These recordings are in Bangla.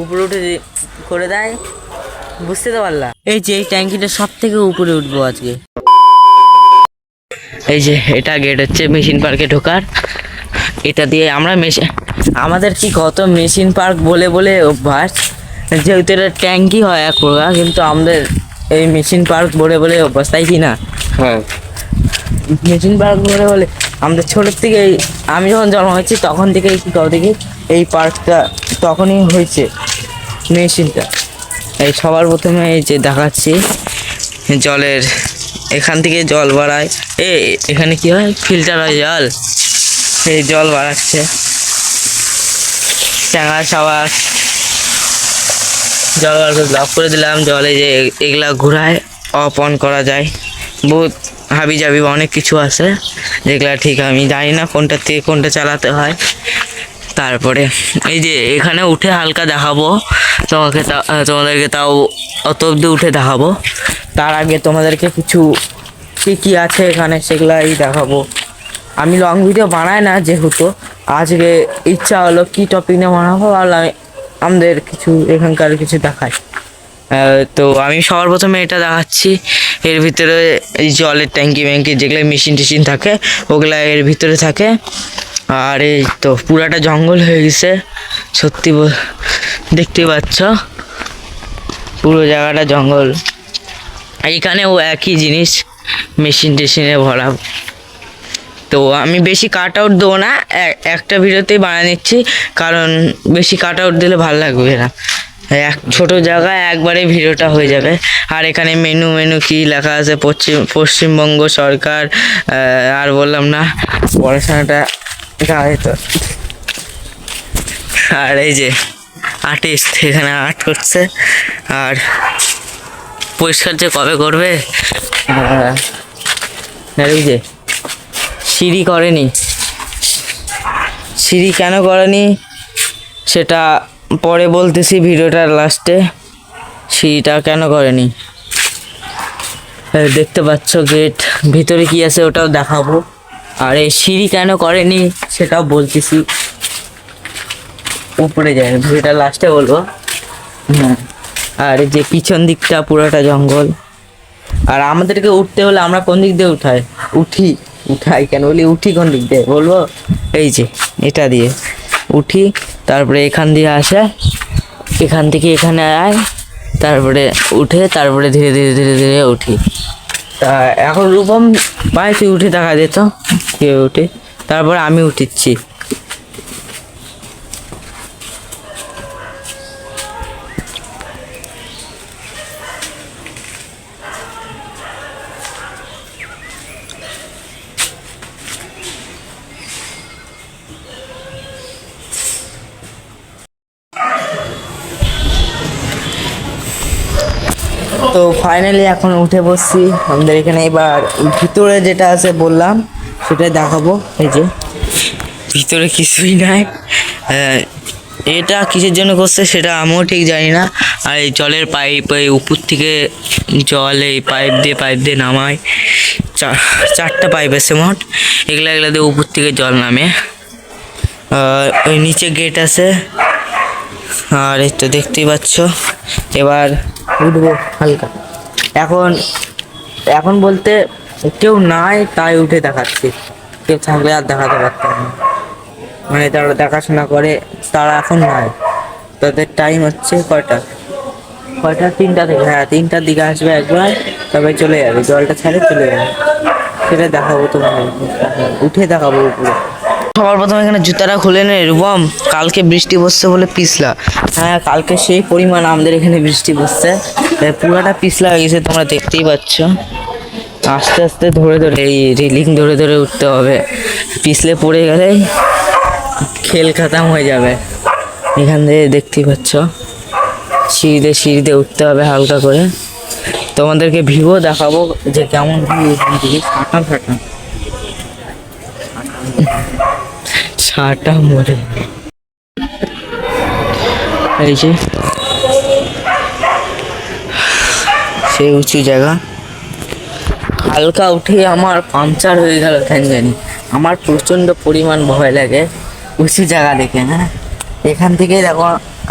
উপরে উঠে করে দেয়, বুঝতে তো পারলাম। এই যে এই ট্যাঙ্কিটা সব থেকে উপরে উঠবো আজকে। এই যে এটা গেট হচ্ছে মেশিন পার্কে ঢোকার। এটা দিয়ে আমরা আমাদের কি কত মেশিন পার্ক বলে বলে অভ্যাস, যেহেতু এটা ট্যাঙ্কি হয় এক প্রকার, কিন্তু আমাদের এই মেশিন পার্ক বলে বলে অভ্যাস, তাই কি না? হ্যাঁ, মেশিন পার্ক বলে বলে আমাদের ছোটোর থেকে, আমি যখন জন্ম হয়েছি তখন থেকেই কি কবে থেকে এই পার্কটা তখনই হয়েছে মেশিনটা। এই সবার প্রথমে এই যে দেখাচ্ছি জলের, এখান থেকে জল বাড়ায়, এখানে কি হয়, ফিল্টার হয় জল, এই জল বাড়াচ্ছে ট্যাঙ্গা সাবাস জল বার করে লক করে দিলাম। জলে যে এগুলা ঘোরায়, অফ অন করা যায়, বহুত হাবি জাবি অনেক কিছু আছে যেগুলা ঠিক আমি জানি না কোনটা থেকে কোনটা চালাতে হয়। তারপরে এই যে এখানে উঠে হালকা দেখাবো তোমাদেরকে, তাও অত অব্দি উঠে দেখাবো। তার আগে তোমাদেরকে কিছু কী আছে এখানে সেগুলাই দেখাবো। আমি লং ভিডিও বানাই না, যেহেতু আজকে ইচ্ছা হলো কি টপিক নিয়ে বানাবো, আর আমাদের কিছু এখানকার কিছু দেখাই। তো আমি সবার প্রথমে এটা দেখাচ্ছি, এর ভিতরে এই জলের ট্যাঙ্কি ব্যাঙ্কি যেগুলো মেশিন টেশিন থাকে ওগুলা এর ভিতরে থাকে। আর এই তো পুরাটা জঙ্গল হয়ে গেছে, সত্যি দেখতে পাচ্ছ পুরো জায়গাটা জঙ্গল। এইখানেও একই জিনিস, মেশিন টেশিনে ভরা। তো আমি বেশি কাট আউট দেবো না, একটা ভিডিওতেই বানিয়ে নিচ্ছি, কারণ বেশি কাট আউট দিলে ভালো লাগবে না। এক ছোট জায়গায় একবারে ভিডিওটা হয়ে যাবে। আর এখানে মেনু কি লেখা আছে, পশ্চিমবঙ্গ সরকার, আর বললাম না পড়াশোনাটা গায়ে তো। আর এই যে আর্টিস্ট এখানে আর্ট করছে, আর পরিষ্কার যে কবে করবে। এই যে সিঁড়ি করেনি, সিঁড়ি কেন করেনি সেটা পরে বলতেছি ভিডিওটার লাস্টে, সিঁড়িটা কেন করেনি। দেখতে পাচ্ছ গেট, ভিতরে কি আছে ওটাও দেখাবো, আর এই সিঁড়ি কেন করেনি সেটাও বলতেছি, উপরে যায় ভিডিওটা লাস্টে বলবো। আর এই যে পিছন দিকটা পুরোটা জঙ্গল। আর আমাদেরকে উঠতে হলে আমরা কোন দিক দিয়ে উঠাই কেন বলি, উঠি কোন দিক দিয়ে বলবো, এই যে এটা দিয়ে উঠি, তারপরে এখান দিয়ে আসে, এখান থেকে এখানে আয়, তারপরে উঠে, তারপরে ধীরে ধীরে ধীরে ধীরে উঠি। তা এখন রূপম ভাই তুই উঠে দেখা যেত কে উঠে, তারপরে আমি উঠিচ্ছি। তো ফাইনালি এখন উঠে বসছি আমাদের এখানে। এবার ভিতরে যেটা আছে বললাম সেটাই দেখাবো। এই যে ভিতরে কিছুই নাই, এটা কিসের জন্য করছে সেটা আমিও ঠিক জানি না। আর এই জলের পাইপ, এই উপর থেকে জল এই পাইপ দিয়ে নামায়, চারটা পাইপ আছে মোট, এগুলা দিয়ে উপর থেকে জল নামে। ওই নিচে গেট আছে, আর এই তো দেখতেই পাচ্ছ। এবার উঠবো হালকা, এখন বলতে কেউ নাই তাই উঠে দেখাচ্ছি, কেউ থাকলে আর দেখাতে পারতাম না, মানে তারা দেখাশোনা করে তারা এখন নাই। তাদের টাইম হচ্ছে কয়টা 3টা থেকে, হ্যাঁ 3টার দিকে আসবে একবার, তবে চলে যাবে, জলটা ছাড়ে চলে যাবে। সেটা দেখাবো তোমার, উঠে দেখাবো উপরে। সবার প্রথমে এখানে জুতাটা খুলে নে রূপম, কালকে বৃষ্টি পড়ছে বলে পিছলা। হ্যাঁ কালকে সেই পরিমাণ আমাদের এখানে বৃষ্টি পড়ছে, পুরাটা পিছলা হয়ে গেছে, তোমরা দেখতেই পাচ্ছ। আস্তে আস্তে ধরে এই রেলিং ধরে উঠতে হবে, পিছলে পড়ে গেলেই খেল খতম হয়ে যাবে। এখান থেকে দেখতেই পাচ্ছ সিঁড়িতে উঠতে হবে হালকা করে। তোমাদেরকে ভিউ দেখাবো যে কেমন ভিউ এখান থেকে, ছাটা মরে। এই যে সেই উঁচু জায়গা, হালকা উঠে আমার পাংচার হয়ে গেল কেন জানি। আমার প্রচণ্ড পরিমাণ ভয় লাগে উঁচু জায়গা দেখে। হ্যাঁ এখান থেকে দেখো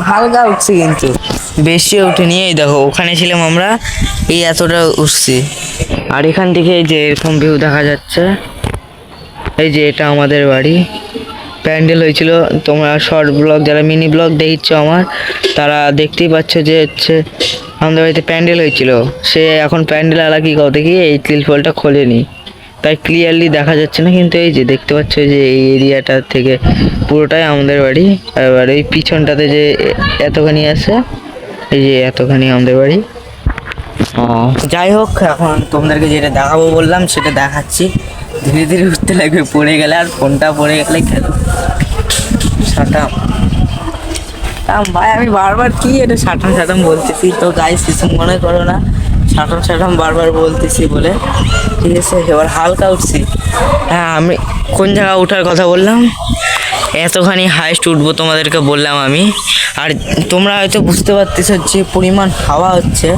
হালকা উঠছে কিন্তু বেশি উঠেনি। এই দেখো ওখানে ছিলাম আমরা, এই এতটা উঠছি। আর এখান থেকে এই যে এরকম ভিউ দেখা যাচ্ছে। এই যে এটা আমাদের বাড়ি, প্যান্ডেল হয়েছিল। তোমরা শর্ট ব্লগ যারা মিনি ব্লগ দেখছো আমার, তারা দেখতেই পাচ্ছ যে হচ্ছে আমাদের বাড়িতে প্যান্ডেল হয়েছিল। সে এখন প্যান্ডেল আলা কি কত কি এই ত্রিপলটা খোলেনি, তাই ক্লিয়ারলি দেখা যাচ্ছে না। কিন্তু এই যে দেখতে পাচ্ছ যে এই এরিয়াটা থেকে পুরোটাই আমাদের বাড়ি। আর এই পিছনটাতে যে এতখানি আছে, এই যে এতখানি আমাদের বাড়ি। যাই হোক, এখন তোমাদেরকে যেটা দেখাবো বললাম সেটা দেখাচ্ছি। ধীরে ধীরে উঠতে লাগবে, পড়ে গেলে আর ফোনটা পড়ে গেলে কেন সাটাম ভাই। আমি বারবার কি এটা সাটাম বলতেছি, তো গাইস কিছু মনে করো না, সাটাম বারবার বলতেছি বলে, ঠিক আছে। এবার হালকা উঠছি। হ্যাঁ, আমি কোন জায়গা ওঠার কথা বললাম, এতখানি হাইস্ট উঠবো তোমাদেরকে বললাম আমি। আর তোমরা হয়তো বুঝতে পারতেছ যে পরিমাণ হাওয়া হচ্ছে,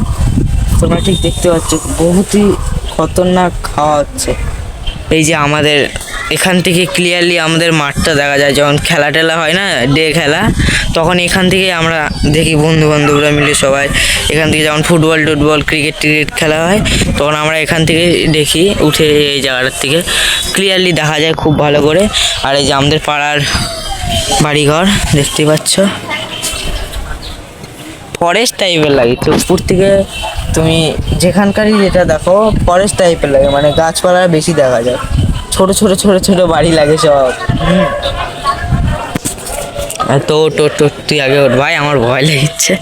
তোমরা ঠিক দেখতে পাচ্ছ বহুতই খতরনাক হাওয়া হচ্ছে। এই যে আমাদের এখান থেকে ক্লিয়ারলি আমাদের মাঠটা দেখা যায়, যখন খেলা টেলা হয় না, ডে খেলা, তখন এখান থেকে আমরা দেখি বন্ধু বান্ধবরা মিলে সবাই এখান থেকে, যখন ফুটবল টুটবল ক্রিকেট খেলা হয়, তখন আমরা এখান থেকে দেখি উঠে। এই জায়গাটার থেকে ক্লিয়ারলি দেখা যায় খুব ভালো করে। আর এই যে আমাদের পাড়ার বাড়িঘর দেখতে পাচ্ছ, ফরেস্ট টাইপের লাগে। তো উপর থেকে তুমি যেখানকারই যেটা দেখো ফরেস্ট টাইপের লাগে, মানে গাছপালা বেশি দেখা যায়, ছোট ছোট ছোট ছোট বাড়ি লাগে সব। তো তুই আগে ওঠ ভাই, আমার ভয় লাগছে।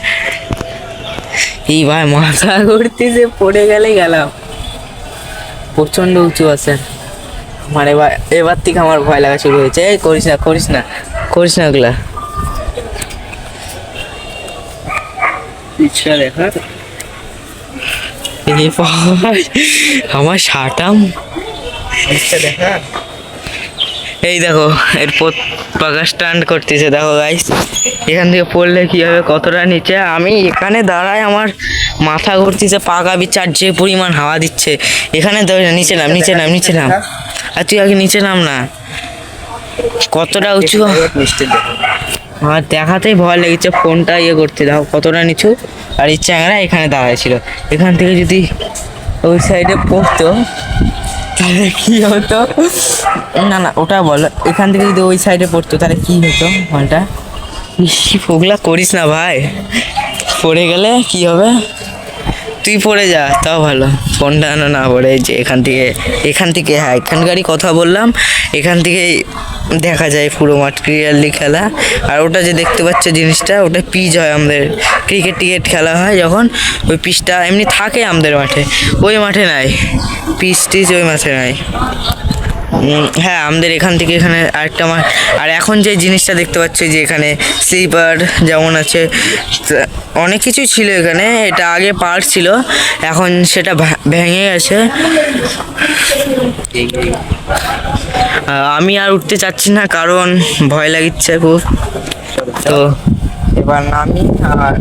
এই ভাই মাথা ঘুরতেছে, পড়ে গেলে গেলাম। প্রচন্ড উঁচু আছে মানে, এবার থেকে আমার ভয় লাগা শুরু হয়েছে। এই করিস না ওগুলা। দেখা আমার সাটাম দেখা। এই দেখো এর পাকা স্ট্যান্ড করতেছে, দেখো গাইস। এখান থেকে পড়লে কি হবে, কতটা নিচে। আমি এখানে দাঁড়ায় আমার মাথা ঘুরতেছে, পাকা বিচার যে পরিমাণ হাওয়া দিচ্ছে। এখানে নিচে নাম। আর তুই আগে নিচে নাম না, কতটা উঁচু। আমার দেখাতেই ভয় লেগেছে, ফোনটা করতে দাও কতটা নিচু। আর এই চ্যাংরা এখানে দাঁড়ায় ছিল, এখান থেকে যদি ওই সাইডে পড়তো তাহলে কি হতো, না ওটা বলো। এখান থেকে যদি ওই সাইডে পড়তো তাহলে কি হতো ফোনটা। ওগুলা করিস না ভাই, পড়ে গেলে কি হবে। তুই পড়ে যা তাও ভালো, ফোনটা না পড়ে। যে এখান থেকে হ্যাঁ এখানকারই কথা বললাম, এখান থেকে দেখা যায় পুরো মাঠ ক্লিয়ারলি খেলা। আর ওটা যে দেখতে পাচ্ছ জিনিসটা, ওটা পিচ হয় আমাদের, ক্রিকেট খেলা হয় যখন, ওই পিচটা এমনি থাকে আমাদের মাঠে, ওই মাঠে নাই পিচ টিচ, ওই মাঠে নাই। হ্যাঁ আমাদের এখান থেকে এখানে আরেকটা মাঠ। আর এখন যে জিনিসটা দেখতে পাচ্ছ যে এখানে স্লিপার যেমন আছে, অনেক কিছু ছিল এখানে। এটা আগে পার্ক ছিল, এখন সেটা ভেঙে গেছে। আমি আর উঠতে চাচ্ছি না, কারণ ভয় লাগিচ্ছে খুব। তো এবার নামি, আর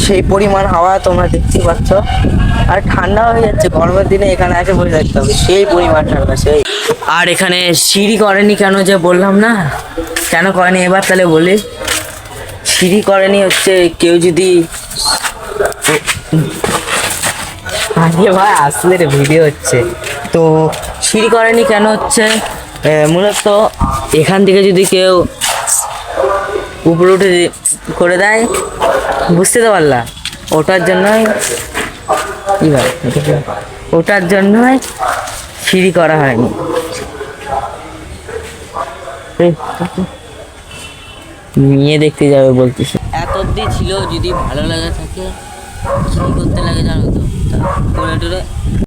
সেই পরিমাণ হাওয়া তোমরা দেখতেই পাচ্ছ। আর ঠান্ডা হয়ে যাচ্ছে, গরমের দিনে এখানে এসে বসে থাকতে হবে, সেই পরিমাণ ঠান্ডা সেই। আর এখানে সিঁড়ি করেনি কেন যে বললাম না, কেন করেনি এবার তাহলে বলি। সিঁড়ি করেনি হচ্ছে কেউ যদি আগে ভাই আসলে ভিডিও হচ্ছে, তো সিঁড়ি করেনি কেন হচ্ছে মূলত এখান থেকে যদি কেউ উপরে উঠে করে দেয়, বুঝতে তো পারলা, ওটার জন্যই কি ভাই, ওটার জন্যই সিঁড়ি করা হয়নি। নিয়ে দেখতে যাবে বলতেছে। এত অব্দি ছিল, যদি ভালো লাগে থাকে কি করতে লাগে জানো তো,